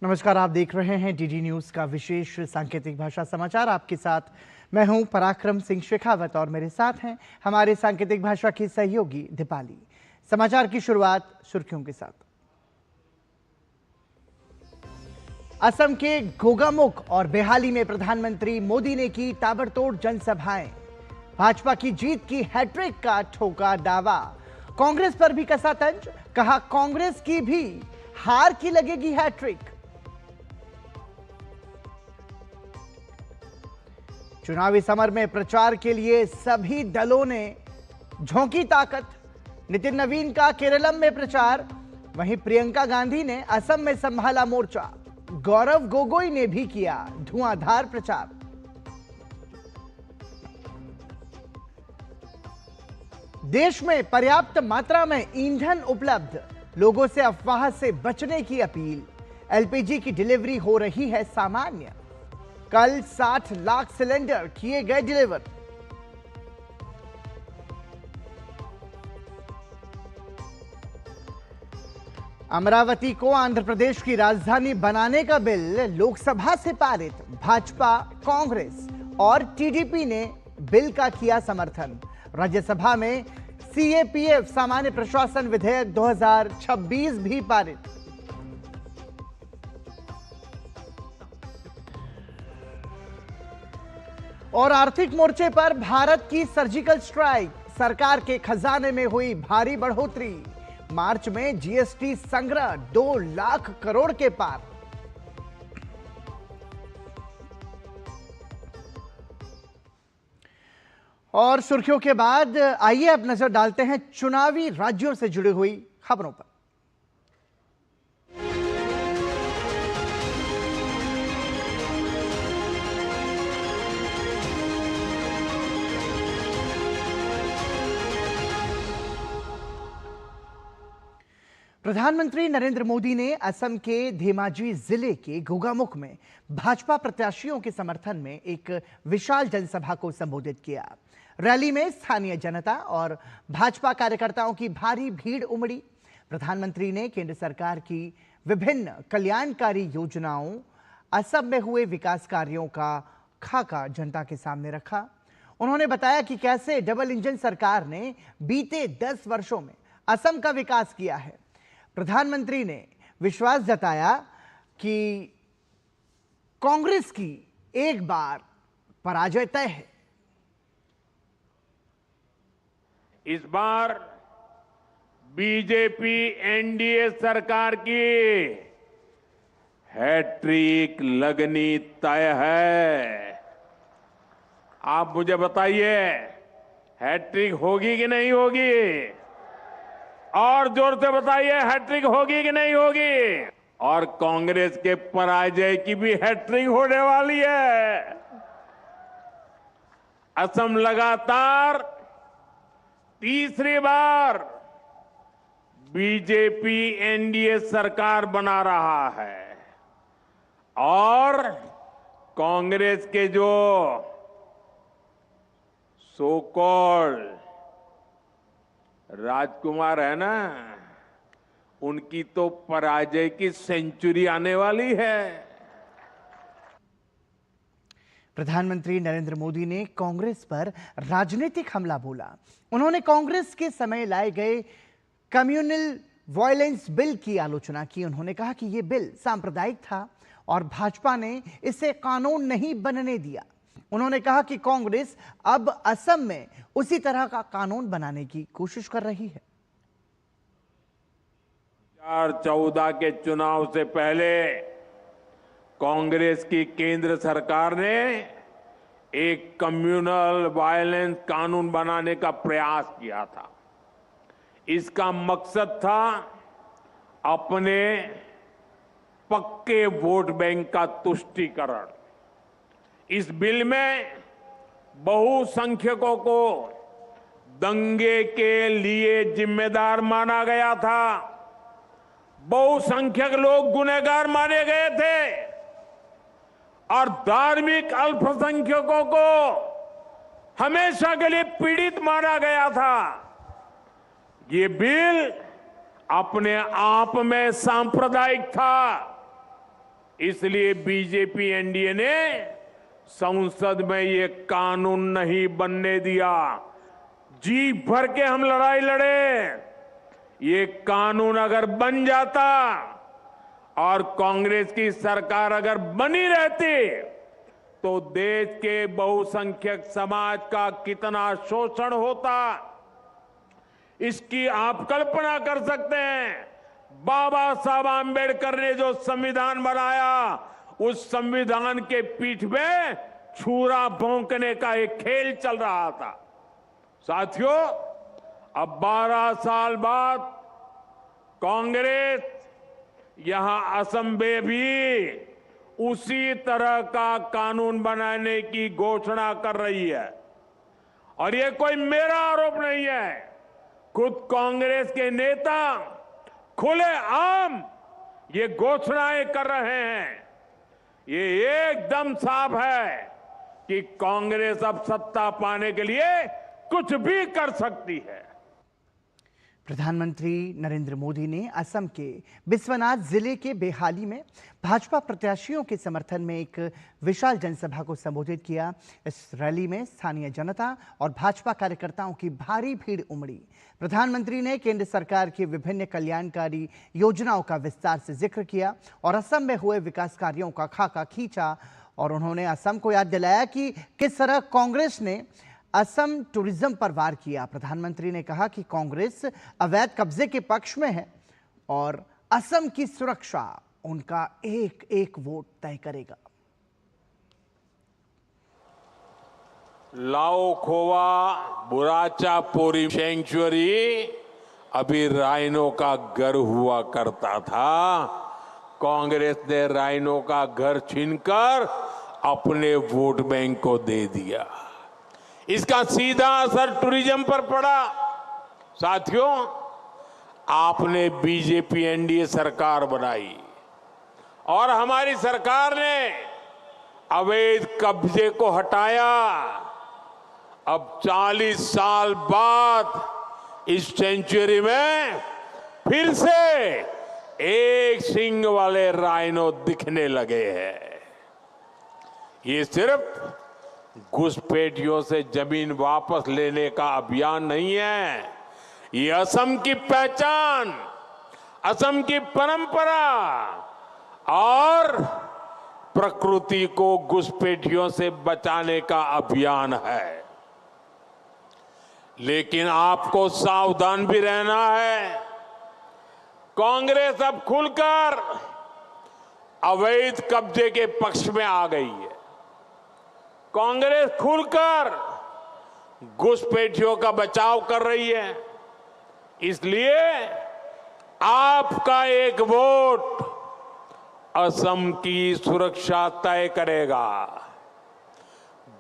नमस्कार, आप देख रहे हैं डीडी न्यूज का विशेष सांकेतिक भाषा समाचार। आपके साथ मैं हूं पराक्रम सिंह शेखावत और मेरे साथ हैं हमारे सांकेतिक भाषा की सहयोगी दीपाली। समाचार की शुरुआत सुर्खियों के साथ। असम के गोगामुख और बेहाली में प्रधानमंत्री मोदी ने की ताबड़तोड़ जनसभाएं। भाजपा की जीत की हैट्रिक का ठोका दावा। कांग्रेस पर भी कसा तंज, कहा कांग्रेस की भी हार की लगेगी हैट्रिक। चुनावी समर में प्रचार के लिए सभी दलों ने झोंकी ताकत। नितिन नवीन का केरलम में प्रचार, वहीं प्रियंका गांधी ने असम में संभाला मोर्चा। गौरव गोगोई ने भी किया धुआंधार प्रचार। देश में पर्याप्त मात्रा में ईंधन उपलब्ध, लोगों से अफवाह से बचने की अपील। एलपीजी की डिलीवरी हो रही है सामान्य। कल 60 लाख सिलेंडर किए गए डिलीवर। अमरावती को आंध्र प्रदेश की राजधानी बनाने का बिल लोकसभा से पारित। भाजपा, कांग्रेस और टीडीपी ने बिल का किया समर्थन। राज्यसभा में सीएपीएफ सामान्य प्रशासन विधेयक 2026 भी पारित। और आर्थिक मोर्चे पर भारत की सर्जिकल स्ट्राइक, सरकार के खजाने में हुई भारी बढ़ोतरी। मार्च में जीएसटी संग्रह 2 लाख करोड़ के पार। और सुर्खियों के बाद आइए अब नजर डालते हैं चुनावी राज्यों से जुड़ी हुई खबरों पर। प्रधानमंत्री नरेंद्र मोदी ने असम के धेमाजी जिले के गोगामुख में भाजपा प्रत्याशियों के समर्थन में एक विशाल जनसभा को संबोधित किया। रैली में स्थानीय जनता और भाजपा कार्यकर्ताओं की भारी भीड़ उमड़ी। प्रधानमंत्री ने केंद्र सरकार की विभिन्न कल्याणकारी योजनाओं, असम में हुए विकास कार्यों का खाका जनता के सामने रखा। उन्होंने बताया कि कैसे डबल इंजन सरकार ने बीते 10 वर्षों में असम का विकास किया है। प्रधानमंत्री ने विश्वास जताया कि कांग्रेस की एक बार पराजय तय है। इस बार बीजेपी एनडीए सरकार की हैट्रिक लगनी तय है। आप मुझे बताइए, हैट्रिक होगी कि नहीं होगी? और जोर से बताइए, हैट्रिक होगी कि नहीं होगी? और कांग्रेस के पराजय की भी हैट्रिक होने वाली है। असम लगातार तीसरी बार बीजेपी एनडीए सरकार बना रहा है और कांग्रेस के जो सो कॉल्ड राजकुमार है ना, उनकी तो पराजय की सेंचुरी आने वाली है। प्रधानमंत्री नरेंद्र मोदी ने कांग्रेस पर राजनीतिक हमला बोला। उन्होंने कांग्रेस के समय लाए गए कम्युनल वायलेंस बिल की आलोचना की। उन्होंने कहा कि यह बिल सांप्रदायिक था और भाजपा ने इसे कानून नहीं बनने दिया। उन्होंने कहा कि कांग्रेस अब असम में उसी तरह का कानून बनाने की कोशिश कर रही है। 2014 के चुनाव से पहले कांग्रेस की केंद्र सरकार ने एक कम्युनल वायलेंस कानून बनाने का प्रयास किया था। इसका मकसद था अपने पक्के वोट बैंक का तुष्टीकरण। इस बिल में बहुसंख्यकों को दंगे के लिए जिम्मेदार माना गया था। बहुसंख्यक लोग गुनहगार माने गए थे और धार्मिक अल्पसंख्यकों को हमेशा के लिए पीड़ित माना गया था। ये बिल अपने आप में सांप्रदायिक था इसलिए बीजेपी एनडीए ने संसद में ये कानून नहीं बनने दिया। जी भर के हम लड़ाई लड़े। ये कानून अगर बन जाता और कांग्रेस की सरकार अगर बनी रहती तो देश के बहुसंख्यक समाज का कितना शोषण होता, इसकी आप कल्पना कर सकते हैं। बाबा साहब आंबेडकर ने जो संविधान बनाया, उस संविधान के पीठ में छुरा भोंकने का एक खेल चल रहा था। साथियों, अब 12 साल बाद कांग्रेस यहां असम में भी उसी तरह का कानून बनाने की घोषणा कर रही है। और ये कोई मेरा आरोप नहीं है, खुद कांग्रेस के नेता खुले आम ये घोषणाएं कर रहे हैं। ये एकदम साफ है कि कांग्रेस अब सत्ता पाने के लिए कुछ भी कर सकती है। प्रधानमंत्री नरेंद्र मोदी ने असम के बिस्वनाथ जिले के बेहाली में भाजपा प्रत्याशियों के समर्थन में एक विशाल जनसभा को संबोधित किया। इस रैली में स्थानीय जनता और भाजपा कार्यकर्ताओं की भारी भीड़ उमड़ी। प्रधानमंत्री ने केंद्र सरकार की विभिन्न कल्याणकारी योजनाओं का विस्तार से जिक्र किया और असम में हुए विकास कार्यों का खाका खींचा। और उन्होंने असम को याद दिलाया कि किस तरह कांग्रेस ने असम टूरिज्म पर वार किया। प्रधानमंत्री ने कहा कि कांग्रेस अवैध कब्जे के पक्ष में है और असम की सुरक्षा उनका एक एक वोट तय करेगा। लाओ खोवा बुराचा पोरी सेंचुरी अभी राइनो का घर हुआ करता था। कांग्रेस ने राइनो का घर छीनकर अपने वोट बैंक को दे दिया। इसका सीधा असर टूरिज्म पर पड़ा। साथियों, आपने बीजेपी एनडीए सरकार बनाई और हमारी सरकार ने अवैध कब्जे को हटाया। अब 40 साल बाद इस सेंचुरी में फिर से एक सींग वाले राइनो दिखने लगे हैं। ये सिर्फ घुसपैठियों से जमीन वापस लेने का अभियान नहीं है, ये असम की पहचान, असम की परंपरा और प्रकृति को घुसपैठियों से बचाने का अभियान है। लेकिन आपको सावधान भी रहना है। कांग्रेस अब खुलकर अवैध कब्जे के पक्ष में आ गई है। कांग्रेस खुलकर घुसपैठियों का बचाव कर रही है। इसलिए आपका एक वोट असम की सुरक्षा तय करेगा।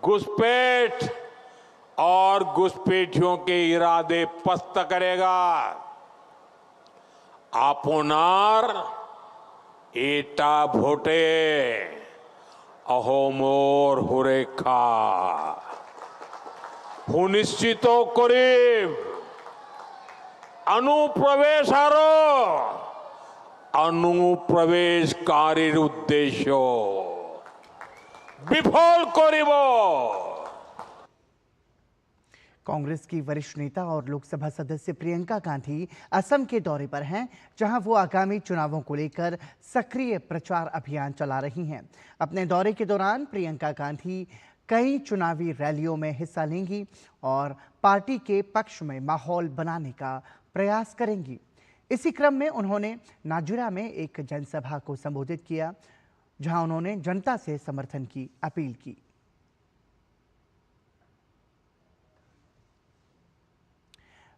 घुसपैठ और घुसपैठियों के इरादे पस्त करेगा। आपनार एटा भोटे अहोमोर हुरेखा सुनिश्चित करीब अनुप्रवेशारो अनुप्रवेशकारी उद्देश्य विफल करिब। कांग्रेस की वरिष्ठ नेता और लोकसभा सदस्य प्रियंका गांधी असम के दौरे पर हैं, जहां वो आगामी चुनावों को लेकर सक्रिय प्रचार अभियान चला रही हैं। अपने दौरे के दौरान प्रियंका गांधी कई चुनावी रैलियों में हिस्सा लेंगी और पार्टी के पक्ष में माहौल बनाने का प्रयास करेंगी। इसी क्रम में उन्होंने नाजुरा में एक जनसभा को संबोधित किया, जहां उन्होंने जनता से समर्थन की अपील की।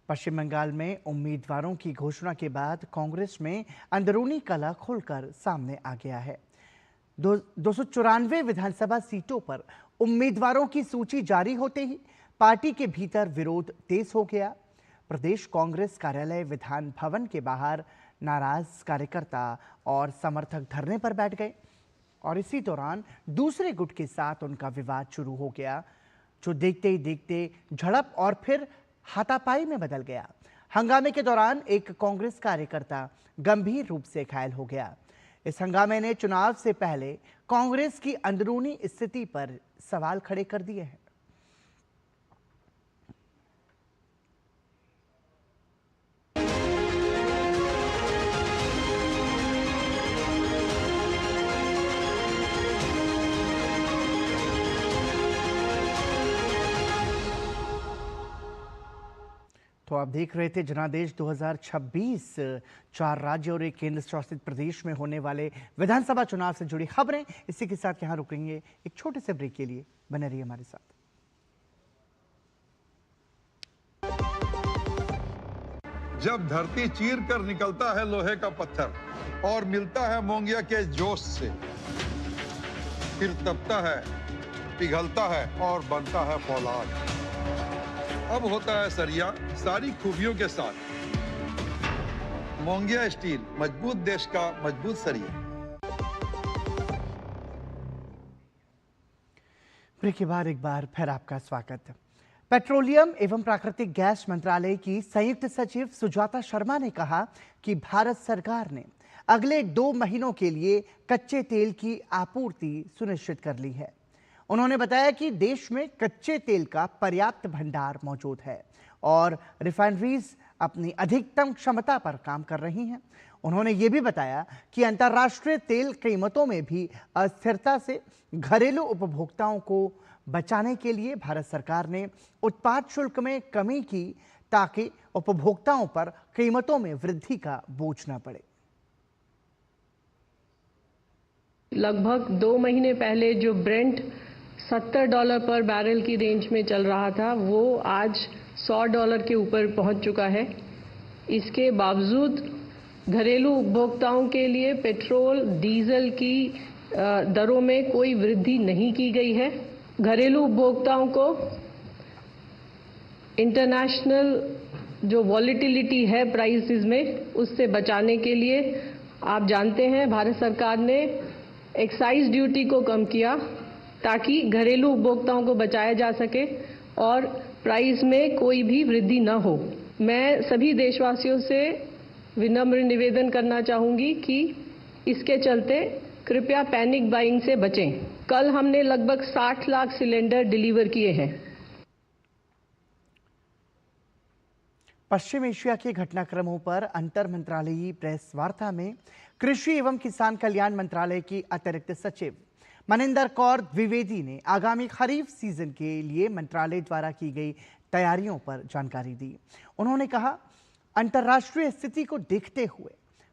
पश्चिम बंगाल में उम्मीदवारों की घोषणा के बाद कांग्रेस में अंदरूनी कलह खुलकर सामने आ गया है। 294 विधानसभा सीटों पर उम्मीदवारों की सूची जारी होते ही पार्टी के भीतर विरोध तेज हो गया। प्रदेश कांग्रेस कार्यालय विधान भवन के बाहर नाराज कार्यकर्ता और समर्थक धरने पर बैठ गए और इसी दौरान दूसरे गुट के साथ उनका विवाद शुरू हो गया, जो देखते ही देखते झड़प और फिर हाथापाई में बदल गया। हंगामे के दौरान एक कांग्रेस कार्यकर्ता गंभीर रूप से घायल हो गया। इस हंगामे ने चुनाव से पहले कांग्रेस की अंदरूनी स्थिति पर सवाल खड़े कर दिए हैं। तो आप देख रहे थे जनादेश 2026, 4 राज्य और एक केंद्र शासित प्रदेश में होने वाले विधानसभा चुनाव से जुड़ी खबरें। इसी के साथ यहां रुकेंगे एक छोटे से ब्रेक के लिए, बने रहिए हमारे साथ। जब धरती चीर कर निकलता है लोहे का पत्थर और मिलता है मोंगिया के जोश से, फिर तपता है, पिघलता है और बनता है फौलाद। अब होता है सरिया सारी खूबियों के साथ। मोंगिया स्टील, मजबूत देश का मजबूत सरिया। ब्रेक के बाद एक बार फिर आपका स्वागत। पेट्रोलियम एवं प्राकृतिक गैस मंत्रालय की संयुक्त सचिव सुजाता शर्मा ने कहा कि भारत सरकार ने अगले 2 महीनों के लिए कच्चे तेल की आपूर्ति सुनिश्चित कर ली है। उन्होंने बताया कि देश में कच्चे तेल का पर्याप्त भंडार मौजूद है और रिफाइनरीज अपनी अधिकतम क्षमता पर काम कर रही हैं। उन्होंने ये भी बताया कि अंतर्राष्ट्रीय तेल कीमतों में भी अस्थिरता से घरेलू उपभोक्ताओं को बचाने के लिए भारत सरकार ने उत्पाद शुल्क में कमी की, ताकि उपभोक्ताओं पर कीमतों में वृद्धि का बोझ न पड़े। लगभग 2 महीने पहले जो ब्रेंट $70 पर बैरल की रेंज में चल रहा था, वो आज $100 के ऊपर पहुंच चुका है। इसके बावजूद घरेलू उपभोक्ताओं के लिए पेट्रोल, डीजल की दरों में कोई वृद्धि नहीं की गई है। घरेलू उपभोक्ताओं को इंटरनेशनल जो वॉलेटिलिटी है प्राइसेस में, उससे बचाने के लिए आप जानते हैं भारत सरकार ने एक्साइज ड्यूटी को कम किया, ताकि घरेलू उपभोक्ताओं को बचाया जा सके और प्राइस में कोई भी वृद्धि न हो। मैं सभी देशवासियों से विनम्र निवेदन करना चाहूंगी कि इसके चलते कृपया पैनिक बाइंग से बचें। कल हमने लगभग 60 लाख सिलेंडर डिलीवर किए हैं। पश्चिम एशिया के घटनाक्रमों पर अंतर मंत्रालयीय प्रेस वार्ता में कृषि एवं किसान कल्याण मंत्रालय की अतिरिक्त सचिव मनिंदर कौर द्विवेदी ने आगामी खरीफ सीजन के लिए मंत्रालय द्वारा की गई तैयारियों पर जानकारी दी। उन्होंने कहा, अंतर्राष्ट्रीय स्थिति को देखते हुए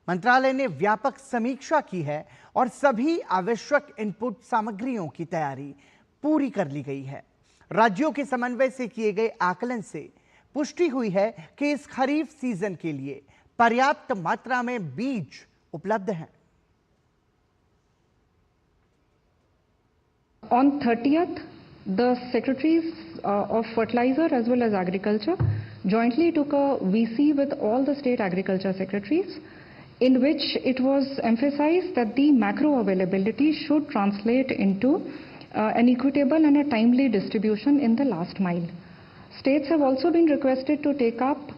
मंत्रालय ने व्यापक समीक्षा की है और सभी आवश्यक इनपुट सामग्रियों की तैयारी पूरी कर ली गई है। राज्यों के समन्वय से किए गए आकलन से पुष्टि हुई है कि इस खरीफ सीजन के लिए पर्याप्त मात्रा में बीज उपलब्ध हैं। On 30th, the Secretaries of Fertilizer as well as Agriculture jointly took a VC with all the state agriculture secretaries, in which it was emphasized that the macro availability should translate into an equitable and a timely distribution in the last mile. States have also been requested to take up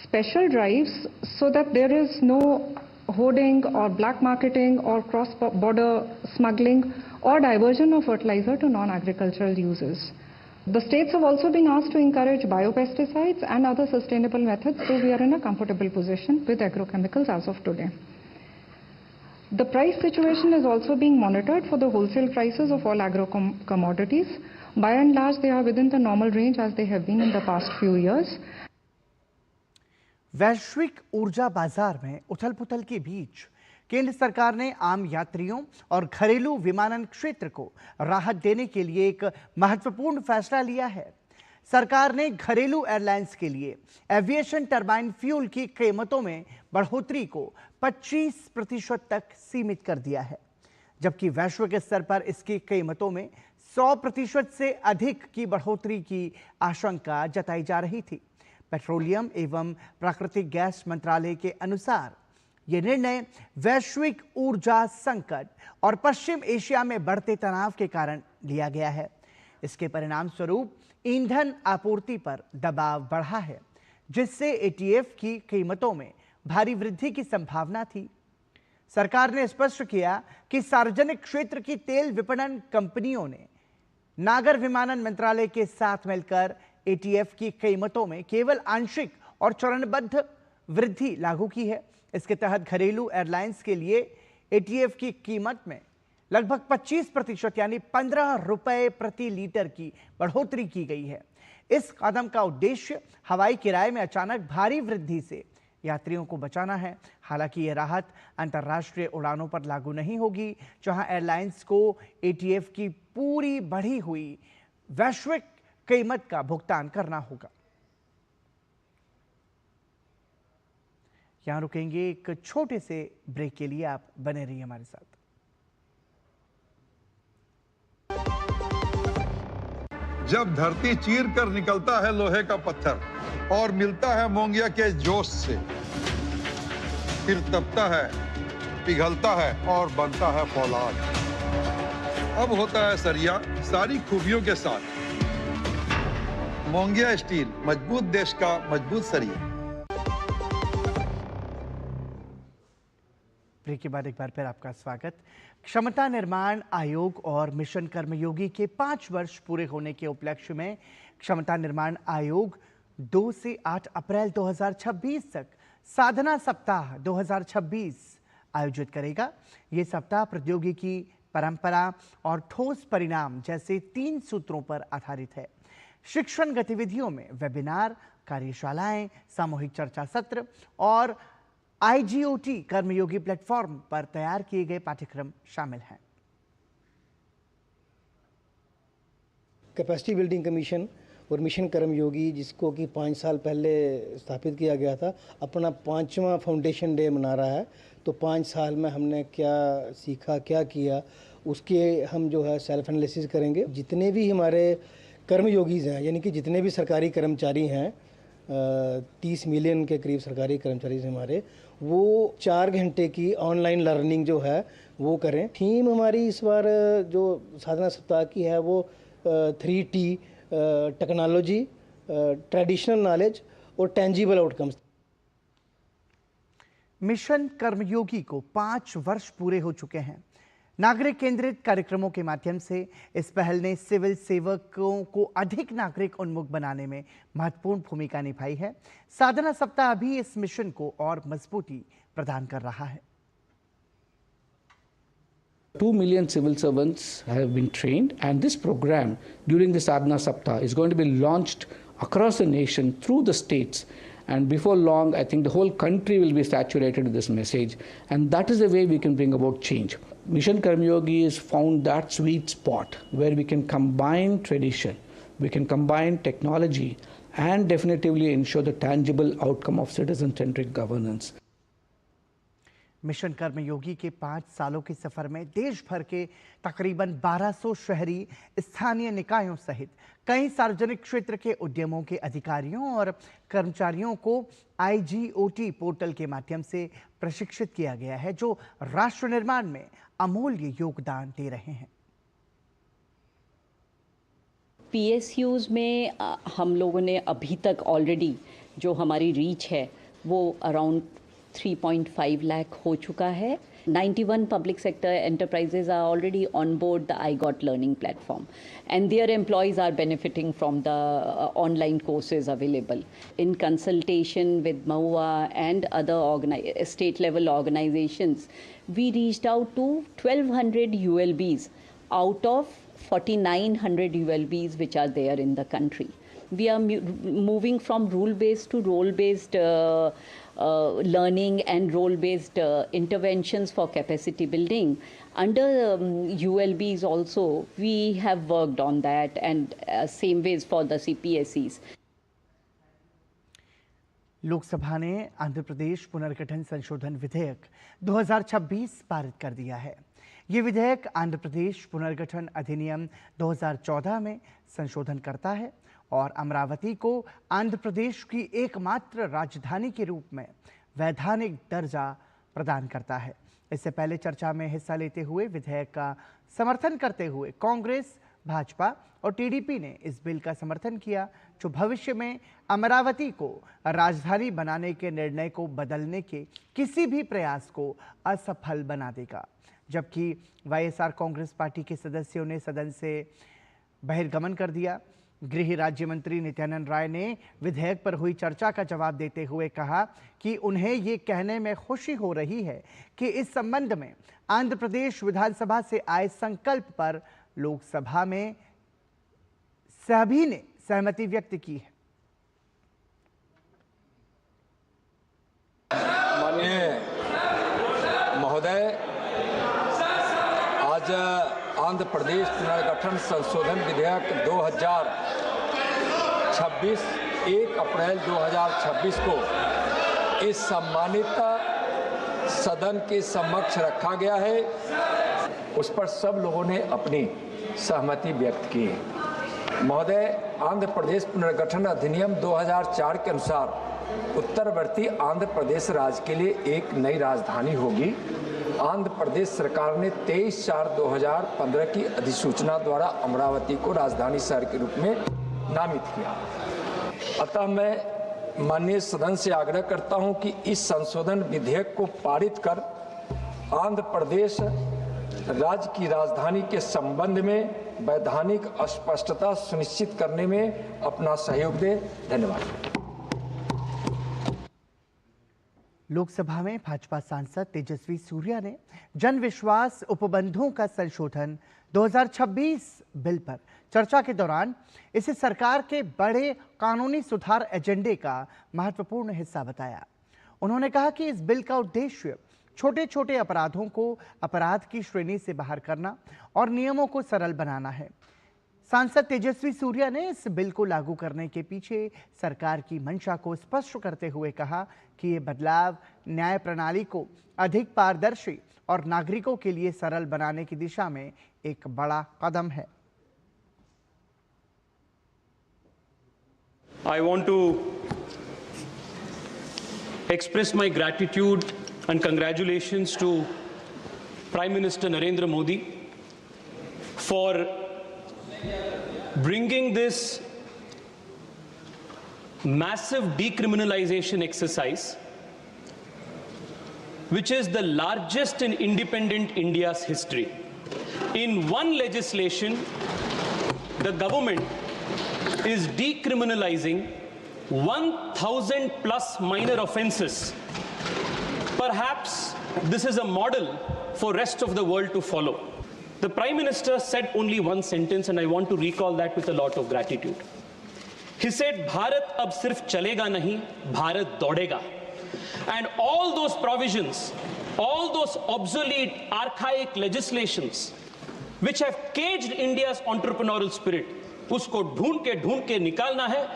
special drives so that there is no hoarding or black marketing or cross-border smuggling or diversion of fertilizer to non-agricultural uses. The states have also been asked to encourage biopesticides and other sustainable methods, so we are in a comfortable position with agrochemicals as of today. The price situation is also being monitored for the wholesale prices of all agro-commodities. By and large, they are within the normal range as they have been in the past few years. वैश्विक ऊर्जा बाजार में उथल-पुथल के बीच केंद्र सरकार ने आम यात्रियों और घरेलू विमानन क्षेत्र को राहत देने के लिए एक महत्वपूर्ण फैसला लिया है। सरकार ने घरेलू एयरलाइंस के लिए एविएशन टरबाइन फ्यूल की कीमतों में बढ़ोतरी को 25% तक सीमित कर दिया है, जबकि वैश्विक स्तर पर इसकी कीमतों में 100% से अधिक की बढ़ोतरी की आशंका जताई जा रही थी। पेट्रोलियम एवं प्राकृतिक गैस मंत्रालय के अनुसार ये निर्णय वैश्विक ऊर्जा संकट और पश्चिम एशिया में बढ़ते तनाव के कारण लिया गया है। इसके परिणाम स्वरूप ईंधन आपूर्ति पर दबाव बढ़ा है, जिससे एटीएफ की कीमतों में भारी वृद्धि की संभावना थी। सरकार ने स्पष्ट किया कि सार्वजनिक क्षेत्र की तेल विपणन कंपनियों ने नागर विमानन मंत्रालय के साथ मिलकर एटीएफ की कीमतों में केवल आंशिक और चरणबद्ध वृद्धि लागू की है। इसके तहत घरेलू एयरलाइंस के लिए एटीएफ की कीमत में लगभग 25% यानी 15 रुपए प्रति लीटर की बढ़ोतरी की गई है। इस कदम का उद्देश्य हवाई किराए में अचानक भारी वृद्धि से यात्रियों को बचाना है। हालांकि यह राहत अंतर्राष्ट्रीय उड़ानों पर लागू नहीं होगी, जहां एयरलाइंस को एटीएफ की पूरी बढ़ी हुई वैश्विक कीमत का भुगतान करना होगा। यहां रुकेंगे एक छोटे से ब्रेक के लिए, आप बने रहिए हमारे साथ। जब धरती चीर कर निकलता है लोहे का पत्थर और मिलता है मोंगिया के जोश से, फिर तपता है, पिघलता है और बनता है फौलाद। अब होता है सरिया सारी खूबियों के साथ। मोंगिया स्टील, मजबूत देश का मजबूत सरिया। ब्रेक के बाद एक बार फिर आपका स्वागत। क्षमता निर्माण आयोग और मिशन कर्मयोगी के 5 वर्ष पूरे होने के उपलक्ष्य में क्षमता निर्माण आयोग 2 से 8 अप्रैल 2026 तक साधना सप्ताह 2026 आयोजित करेगा। ये सप्ताह प्रौद्योगिकी, परंपरा और ठोस परिणाम जैसे 3 सूत्रों पर आधारित है। शिक्षण गतिविधियों में वेबिनार, कार्यशालाएं, सामूहिक चर्चा सत्र और आईजीओटी कर्मयोगी प्लेटफॉर्म पर तैयार किए गए पाठ्यक्रम शामिल हैं। कैपेसिटी बिल्डिंग कमीशन और मिशन कर्मयोगी, जिसको कि 5 साल पहले स्थापित किया गया था, अपना 5वां फाउंडेशन डे मना रहा है। तो 5 साल में हमने क्या सीखा, क्या किया, उसके हम जो है सेल्फ एनालिसिस करेंगे। जितने भी हमारे कर्मयोगीज हैं, यानी कि जितने भी सरकारी कर्मचारी हैं, 30 मिलियन के करीब सरकारी कर्मचारी हमारे, वो 4 घंटे की ऑनलाइन लर्निंग जो है वो करें। थीम हमारी इस बार जो साधना सप्ताह की है वो 3T, टेक्नोलॉजी, ट्रेडिशनल नॉलेज और टेंजिबल आउटकम्स। मिशन कर्मयोगी को 5 वर्ष पूरे हो चुके हैं। नागरिक केंद्रित कार्यक्रमों के माध्यम से इस पहल ने सिविल सेवकों को अधिक नागरिक उन्मुख बनाने में महत्वपूर्ण भूमिका निभाई है। साधना सप्ताह भी इस मिशन को और मजबूती प्रदान कर रहा है। 2 million civil servants have been trained, and this program during the Sadhana Saptah is going to be launched across the nation through the states. And before long, I think the whole country will be saturated with this message. And that is the way we can bring about change. Mission Karmyogi has found that sweet spot where we can combine tradition, we can combine technology, and definitively ensure the tangible outcome of citizen-centric governance. Mission Karmayogi के 5 सालों के सफर में देश भर के तकरीबन 1200 शहरी, स्थानीय निकायों सहित कई सार्वजनिक क्षेत्र के उद्यमों के अधिकारियों और कर्मचारियों को आईजीओटी पोर्टल के माध्यम से प्रशिक्षित किया गया है, जो राष्ट्र निर्माण में अमूल्य योगदान दे रहे हैं। पीएसयूज में हम लोगों ने अभी तक ऑलरेडी जो हमारी रीच है वो अराउंड 3.5 लाख हो चुका है। 91 public sector enterprises are already on board the iGot learning platform, and their employees are benefiting from the online courses available. In consultation with MoHUA and other state level organizations, we reached out to 1200 ULBs out of 4900 ULBs which are there in the country. We are moving from rule-based to role-based learning and role-based interventions for capacity building. Under ULBs also, we have worked on that, and same ways for the CPSEs. Lok Sabha ने आंध्र प्रदेश पुनर्गठन संशोधन विधेयक 2026 पारित कर दिया है। ये विधेयक आंध्र प्रदेश पुनर्गठन अधिनियम 2014 में संशोधन करता है और अमरावती को आंध्र प्रदेश की एकमात्र राजधानी के रूप में वैधानिक दर्जा प्रदान करता है। इससे पहले चर्चा में हिस्सा लेते हुए विधेयक का समर्थन करते हुए कांग्रेस, भाजपा और टीडीपी ने इस बिल का समर्थन किया। जो भविष्य में अमरावती को राजधानी बनाने के निर्णय को बदलने के किसी भी प्रयास को असफल बना देगा। जबकि वाईएसआर कांग्रेस पार्टी के सदस्यों ने सदन से बहिर्गमन कर दिया। गृह राज्य मंत्री नित्यानंद राय ने विधेयक पर हुई चर्चा का जवाब देते हुए कहा कि उन्हें ये कहने में खुशी हो रही है कि इस संबंध में आंध्र प्रदेश विधानसभा से आए संकल्प पर लोकसभा में सभी ने सहमति व्यक्त की है। माननीय महोदय, आज आंध्र प्रदेश पुनर्गठन संशोधन विधेयक 2026 1 अप्रैल 2026 को इस सम्मानित सदन के समक्ष रखा गया है। उस पर सब लोगों ने अपनी सहमति व्यक्त की है। महोदय, आंध्र प्रदेश पुनर्गठन अधिनियम 2004 के अनुसार उत्तरवर्ती आंध्र प्रदेश राज्य के लिए एक नई राजधानी होगी। आंध्र प्रदेश सरकार ने 23/4/2015 की अधिसूचना द्वारा अमरावती को राजधानी शहर के रूप में नामित किया। अतः मैं माननीय सदन से आग्रह करता हूं कि इस संशोधन विधेयक को पारित कर आंध्र प्रदेश राज्य की राजधानी के संबंध में वैधानिक स्पष्टता सुनिश्चित करने में अपना सहयोग दें। धन्यवाद। लोकसभा में भाजपा सांसद तेजस्वी सूर्या ने जन विश्वास उपबंधों का संशोधन 2026 बिल पर चर्चा के दौरान इसे सरकार के बड़े कानूनी सुधार एजेंडे का महत्वपूर्ण हिस्सा बताया। उन्होंने कहा कि इस बिल का उद्देश्य छोटे छोटे अपराधों को अपराध की श्रेणी से बाहर करना और नियमों को सरल बनाना है। सांसद तेजस्वी सूर्या ने इस बिल को लागू करने के पीछे सरकार की मंशा को स्पष्ट करते हुए कहा कि ये बदलाव न्याय प्रणाली को अधिक पारदर्शी और नागरिकों के लिए सरल बनाने की दिशा में एक बड़ा कदम है। I want to express my gratitude and congratulations to Prime Minister Narendra Modi for bringing this massive decriminalization exercise, which is the largest in independent India's history. In one legislation, the government is decriminalizing 1,000 plus minor offenses. Perhaps this is a model for rest of the world to follow. The Prime Minister said only one sentence, and I want to recall that with a lot of gratitude. He said, Bharat ab sirf chalega nahi, Bharat daudega. And all those provisions, all those obsolete, archaic legislations, which have caged India's entrepreneurial spirit, usko ढूंढ के निकालना है,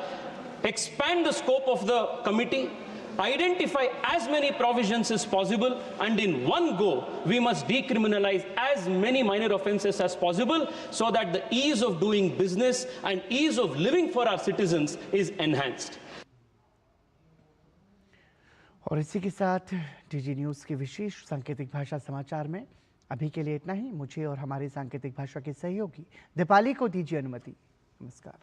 expand the scope of the committee, identify as many provisions as possible, and in one go we must decriminalize as many minor offenses as possible so that the ease of doing business and ease of living for our citizens is enhanced. और इसी के साथ DG news के विशेष सांकेतिक भाषा समाचार में अभी के लिए इतना ही। मुझे और हमारे सांकेतिक भाषा के सहयोगी दीपाली को दीजिए अनुमति। नमस्कार।